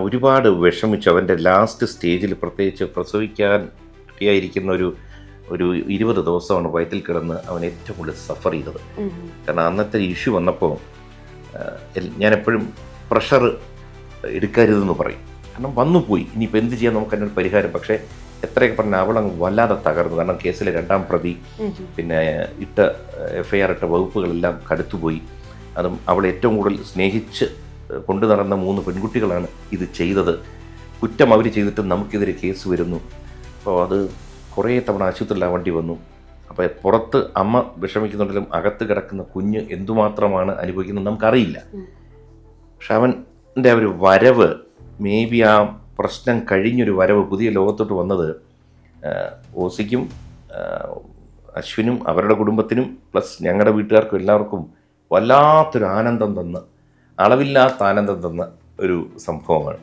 ഒരുപാട് വിഷമിച്ചു. അവൻ്റെ ലാസ്റ്റ് സ്റ്റേജിൽ പ്രത്യേകിച്ച് പ്രസവിക്കാൻ ആയിരിക്കുന്ന ഒരു ഒരു 20 ദിവസമാണ് വയറ്റിൽ കിടന്ന് അവൻ ഏറ്റവും കൂടുതൽ സഫർ ചെയ്തത്. കാരണം അന്നത്തെ ഇഷ്യൂ വന്നപ്പോൾ ഞാൻ എപ്പോഴും പ്രഷർ എടുക്കരുതെന്ന് പറയും. കാരണം വന്നു പോയി, ഇനിയിപ്പോൾ എന്ത് ചെയ്യാൻ നമുക്ക് അതിനൊരു പരിഹാരം. പക്ഷേ എത്രയൊക്കെ പറഞ്ഞാൽ അവളങ്ങ് വല്ലാതെ തകർന്നു. കാരണം കേസിലെ 2ാം പ്രതി, പിന്നെ FIR ഇട്ട വകുപ്പുകളെല്ലാം കടുത്തുപോയി. അതും അവൾ ഏറ്റവും കൂടുതൽ സ്നേഹിച്ച് കൊണ്ടു നടന്ന 3 പെൺകുട്ടികളാണ് ഇത് ചെയ്തത്. കുറ്റം അവർ ചെയ്തിട്ട് നമുക്കെതിരെ കേസ് വരുന്നു. അപ്പോൾ അത് കുറേ തവണ ആശുപത്രിയിലാവേണ്ടി വന്നു. അപ്പോൾ പുറത്ത് അമ്മ വിഷമിക്കുന്നുണ്ടെങ്കിലും അകത്ത് കിടക്കുന്ന കുഞ്ഞ് എന്തുമാത്രമാണ് അനുഭവിക്കുന്നത് നമുക്കറിയില്ല. പക്ഷെ അവൻ്റെ ഒരു വരവ്, മേ ബി ആ പ്രശ്നം കഴിഞ്ഞൊരു വരവ്, പുതിയ ലോകത്തോട്ട് വന്നത് ഓസിക്കും അശ്വിനും അവരുടെ കുടുംബത്തിനും പ്ലസ് ഞങ്ങളുടെ വീട്ടുകാർക്കും എല്ലാവർക്കും വല്ലാത്തൊരു ആനന്ദം തന്ന്, അളവില്ലാത്ത ആനന്ദം തന്ന ഒരു സംഭവമാണ്.